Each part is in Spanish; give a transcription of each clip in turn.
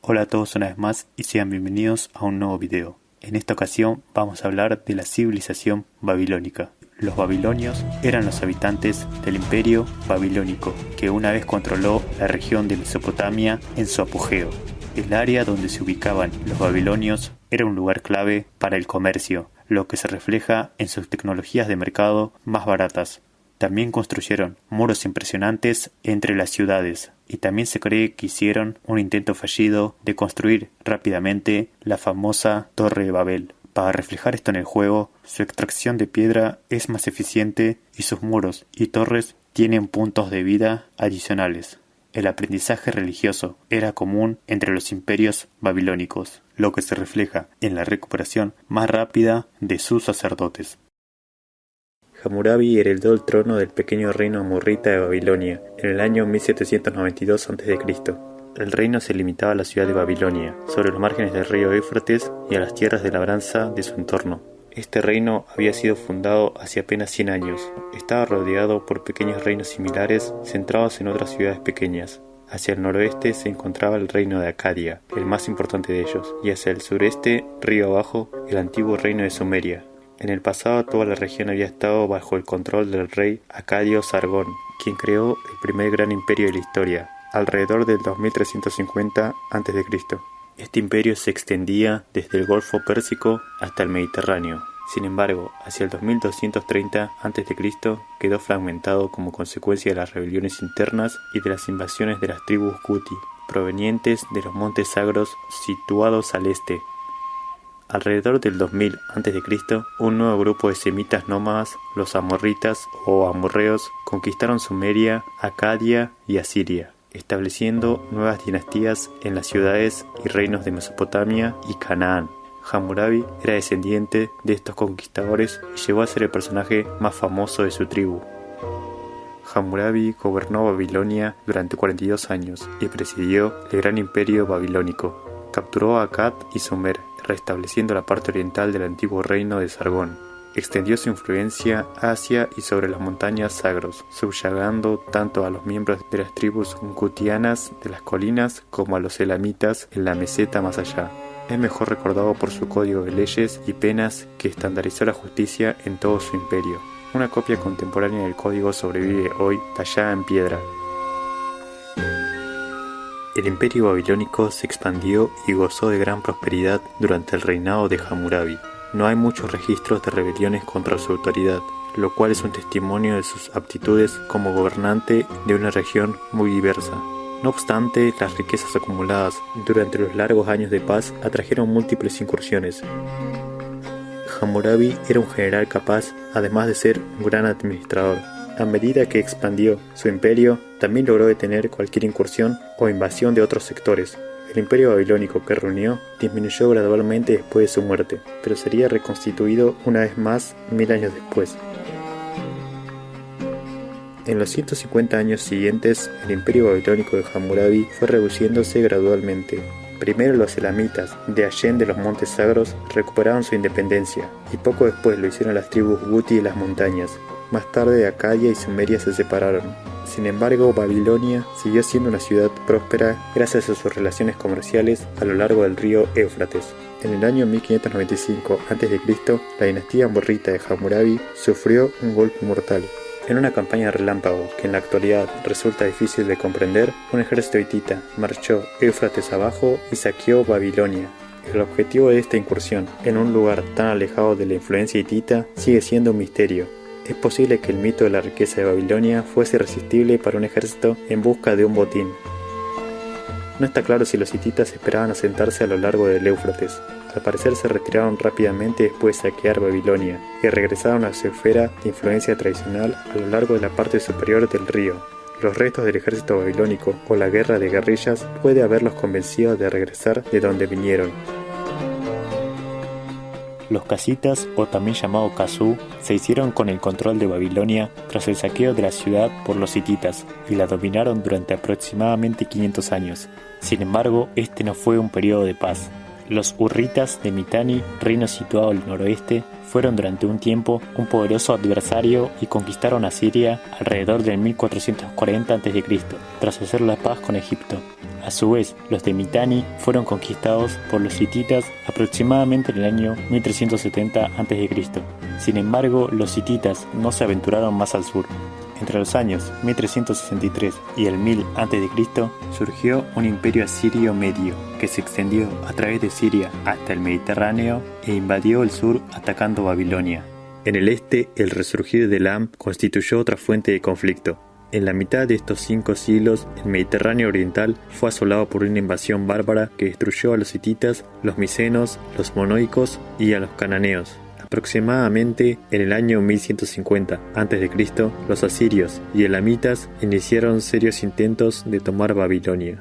Hola a todos una vez más y sean bienvenidos a un nuevo video. En esta ocasión vamos a hablar de la civilización babilónica. Los babilonios eran los habitantes del imperio babilónico, que una vez controló la región de Mesopotamia en su apogeo. El área donde se ubicaban los babilonios era un lugar clave para el comercio, lo que se refleja en sus tecnologías de mercado más baratas. También construyeron muros impresionantes entre las ciudades, y también se cree que hicieron un intento fallido de construir rápidamente la famosa Torre de Babel. Para reflejar esto en el juego, su extracción de piedra es más eficiente y sus muros y torres tienen puntos de vida adicionales. El aprendizaje religioso era común entre los imperios babilónicos, lo que se refleja en la recuperación más rápida de sus sacerdotes. Hammurabi heredó el trono del pequeño reino amorrita de Babilonia en el año 1792 a.C. El reino se limitaba a la ciudad de Babilonia, sobre los márgenes del río Éufrates y a las tierras de labranza de su entorno. Este reino había sido fundado hace apenas 100 años. Estaba rodeado por pequeños reinos similares centrados en otras ciudades pequeñas. Hacia el noroeste se encontraba el reino de Acadia, el más importante de ellos, y hacia el sureste, río abajo, el antiguo reino de Sumeria. En el pasado toda la región había estado bajo el control del rey Acadio Sargón, quien creó el primer gran imperio de la historia, alrededor del 2350 a.C. Este imperio se extendía desde el Golfo Pérsico hasta el Mediterráneo. Sin embargo, hacia el 2230 a.C. quedó fragmentado como consecuencia de las rebeliones internas y de las invasiones de las tribus Guti, provenientes de los montes Sagros situados al este. Alrededor del 2000 a.C., un nuevo grupo de semitas nómadas, los amorritas o amorreos, conquistaron Sumeria, Acadia y Asiria, estableciendo nuevas dinastías en las ciudades y reinos de Mesopotamia y Canaán. Hammurabi era descendiente de estos conquistadores y llegó a ser el personaje más famoso de su tribu. Hammurabi gobernó Babilonia durante 42 años y presidió el gran imperio babilónico. Capturó a Akkad y Sumer, restableciendo la parte oriental del antiguo reino de Sargón. Extendió su influencia hacia y sobre las montañas Zagros, subyugando tanto a los miembros de las tribus gutianas de las colinas como a los elamitas en la meseta más allá. Es mejor recordado por su código de leyes y penas que estandarizó la justicia en todo su imperio. Una copia contemporánea del código sobrevive hoy, tallada en piedra. El imperio babilónico se expandió y gozó de gran prosperidad durante el reinado de Hammurabi. No hay muchos registros de rebeliones contra su autoridad, lo cual es un testimonio de sus aptitudes como gobernante de una región muy diversa. No obstante, las riquezas acumuladas durante los largos años de paz atrajeron múltiples incursiones. Hammurabi era un general capaz, además de ser un gran administrador. A medida que expandió su imperio, también logró detener cualquier incursión o invasión de otros sectores. El imperio babilónico que reunió disminuyó gradualmente después de su muerte, pero sería reconstituido una vez más 1000 años después. En los 150 años siguientes, el imperio babilónico de Hammurabi fue reduciéndose gradualmente. Primero los elamitas, de allende los montes Sagros, recuperaron su independencia, y poco después lo hicieron las tribus Guti de las montañas. Más tarde Acadia y Sumeria se separaron. Sin embargo, Babilonia siguió siendo una ciudad próspera gracias a sus relaciones comerciales a lo largo del río Éufrates. En el año 1595 a.C., la dinastía amorrita de Hammurabi sufrió un golpe mortal. En una campaña relámpago que en la actualidad resulta difícil de comprender, un ejército hitita marchó Éufrates abajo y saqueó Babilonia. El objetivo de esta incursión, en un lugar tan alejado de la influencia hitita, sigue siendo un misterio. Es posible que el mito de la riqueza de Babilonia fuese irresistible para un ejército en busca de un botín. No está claro si los hititas esperaban asentarse a lo largo del Éufrates. Al parecer se retiraron rápidamente después de saquear Babilonia y regresaron a su esfera de influencia tradicional a lo largo de la parte superior del río. Los restos del ejército babilónico o la guerra de guerrillas puede haberlos convencido de regresar de donde vinieron. Los casitas, o también llamado Kasú, se hicieron con el control de Babilonia tras el saqueo de la ciudad por los hititas y la dominaron durante aproximadamente 500 años. Sin embargo, este no fue un periodo de paz. Los hurritas de Mitanni, reino situado al noroeste, fueron durante un tiempo un poderoso adversario y conquistaron a Siria alrededor del 1440 a.C., tras hacer la paz con Egipto. A su vez, los de Mitanni fueron conquistados por los hititas aproximadamente en el año 1370 a.C. Sin embargo, los hititas no se aventuraron más al sur. Entre los años 1363 y el 1000 a.C. surgió un imperio asirio medio que se extendió a través de Siria hasta el Mediterráneo e invadió el sur atacando Babilonia. En el este, el resurgir de Elam constituyó otra fuente de conflicto. En la mitad de estos 5 siglos, el Mediterráneo oriental fue asolado por una invasión bárbara que destruyó a los hititas, los micenos, los monoicos y a los cananeos. Aproximadamente en el año 1150 a.C., los asirios y elamitas iniciaron serios intentos de tomar Babilonia.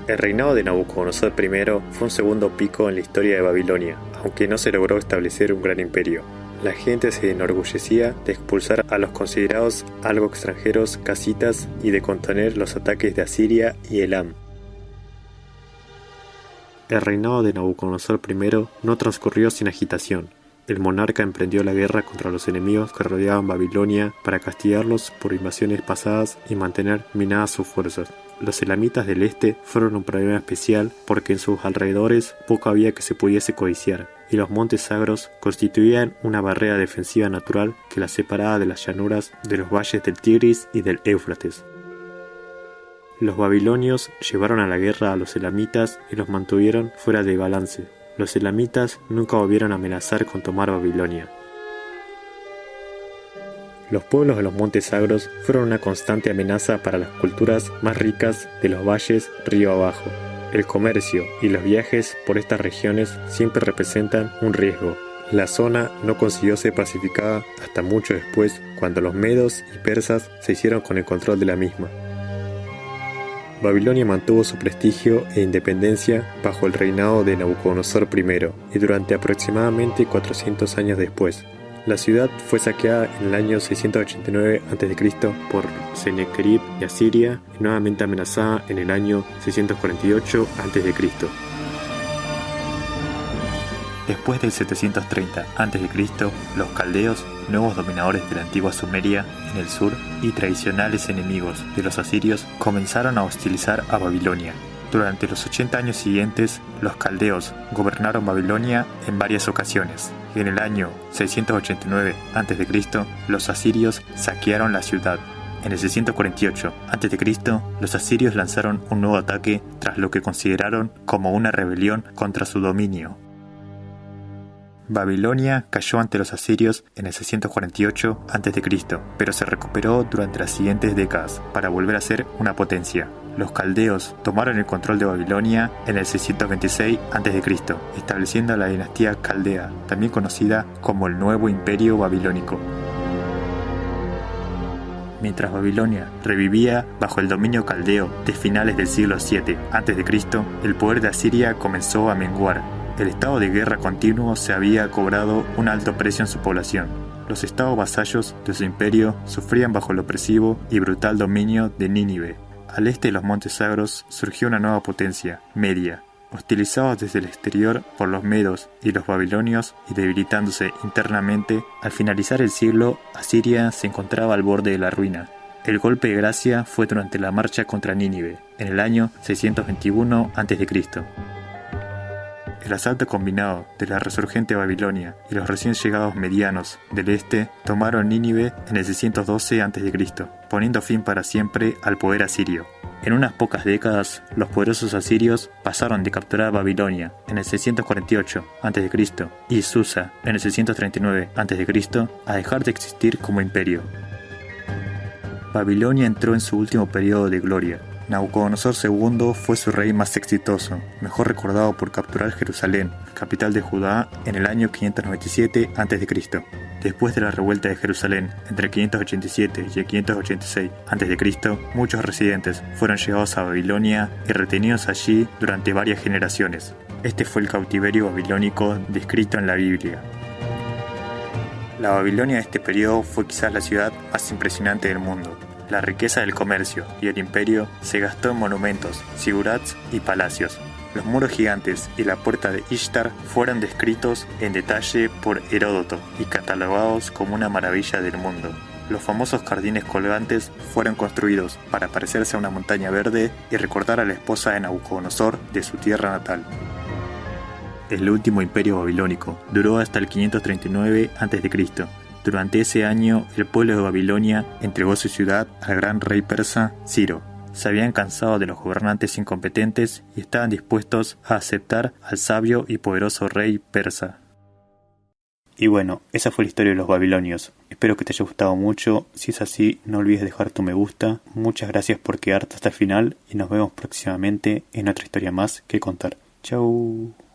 El reinado de Nabucodonosor I fue un segundo pico en la historia de Babilonia, aunque no se logró establecer un gran imperio. La gente se enorgullecía de expulsar a los considerados algo extranjeros casitas y de contener los ataques de Asiria y Elam. El reinado de Nabucodonosor I no transcurrió sin agitación. El monarca emprendió la guerra contra los enemigos que rodeaban Babilonia para castigarlos por invasiones pasadas y mantener minadas sus fuerzas. Los elamitas del este fueron un problema especial porque en sus alrededores poco había que se pudiese codiciar, y los montes sagros constituían una barrera defensiva natural que las separaba de las llanuras de los valles del Tigris y del Éufrates. Los babilonios llevaron a la guerra a los elamitas y los mantuvieron fuera de balance. Los elamitas nunca volvieron a amenazar con tomar Babilonia. Los pueblos de los montes sagros fueron una constante amenaza para las culturas más ricas de los valles río abajo. El comercio y los viajes por estas regiones siempre representan un riesgo. La zona no consiguió ser pacificada hasta mucho después, cuando los medos y persas se hicieron con el control de la misma. Babilonia mantuvo su prestigio e independencia bajo el reinado de Nabucodonosor I y durante aproximadamente 400 años después. La ciudad fue saqueada en el año 689 a.C. por Sennacherib de Asiria y nuevamente amenazada en el año 648 a.C. Después del 730 a.C., los caldeos, nuevos dominadores de la antigua Sumeria en el sur y tradicionales enemigos de los asirios, comenzaron a hostilizar a Babilonia. Durante los 80 años siguientes, los caldeos gobernaron Babilonia en varias ocasiones, y en el año 689 a.C., los asirios saquearon la ciudad. En el 648 a.C., los asirios lanzaron un nuevo ataque tras lo que consideraron como una rebelión contra su dominio. Babilonia cayó ante los asirios en el 648 a.C., pero se recuperó durante las siguientes décadas para volver a ser una potencia. Los caldeos tomaron el control de Babilonia en el 626 a.C., estableciendo la dinastía caldea, también conocida como el Nuevo Imperio Babilónico. Mientras Babilonia revivía bajo el dominio caldeo de finales del siglo VII a.C., el poder de Asiria comenzó a menguar. El estado de guerra continuo se había cobrado un alto precio en su población. Los estados vasallos de su imperio sufrían bajo el opresivo y brutal dominio de Nínive. Al este de los montes sagros surgió una nueva potencia, Media, hostilizados desde el exterior por los medos y los babilonios y debilitándose internamente. Al finalizar el siglo, Asiria se encontraba al borde de la ruina. El golpe de gracia fue durante la marcha contra Nínive, en el año 621 a.C. El asalto combinado de la resurgente Babilonia y los recién llegados medianos del este tomaron Nínive en el 612 a.C., poniendo fin para siempre al poder asirio. En unas pocas décadas, los poderosos asirios pasaron de capturar Babilonia en el 648 a.C. y Susa en el 639 a.C. a dejar de existir como imperio. Babilonia entró en su último periodo de gloria. Nabucodonosor II fue su rey más exitoso, mejor recordado por capturar Jerusalén, capital de Judá, en el año 597 a.C. Después de la revuelta de Jerusalén entre el 587 y el 586 a.C., muchos residentes fueron llevados a Babilonia y retenidos allí durante varias generaciones. Este fue el cautiverio babilónico descrito en la Biblia. La Babilonia de este periodo fue quizás la ciudad más impresionante del mundo. La riqueza del comercio y el imperio se gastó en monumentos, zigurats y palacios. Los muros gigantes y la puerta de Ishtar fueron descritos en detalle por Heródoto y catalogados como una maravilla del mundo. Los famosos jardines colgantes fueron construidos para parecerse a una montaña verde y recordar a la esposa de Nabucodonosor de su tierra natal. El último imperio babilónico duró hasta el 539 a.C. Durante ese año, el pueblo de Babilonia entregó su ciudad al gran rey persa Ciro. Se habían cansado de los gobernantes incompetentes y estaban dispuestos a aceptar al sabio y poderoso rey persa. Y bueno, esa fue la historia de los babilonios. Espero que te haya gustado mucho. Si es así, no olvides dejar tu me gusta. Muchas gracias por quedarte hasta el final y nos vemos próximamente en otra historia más que contar. Chau.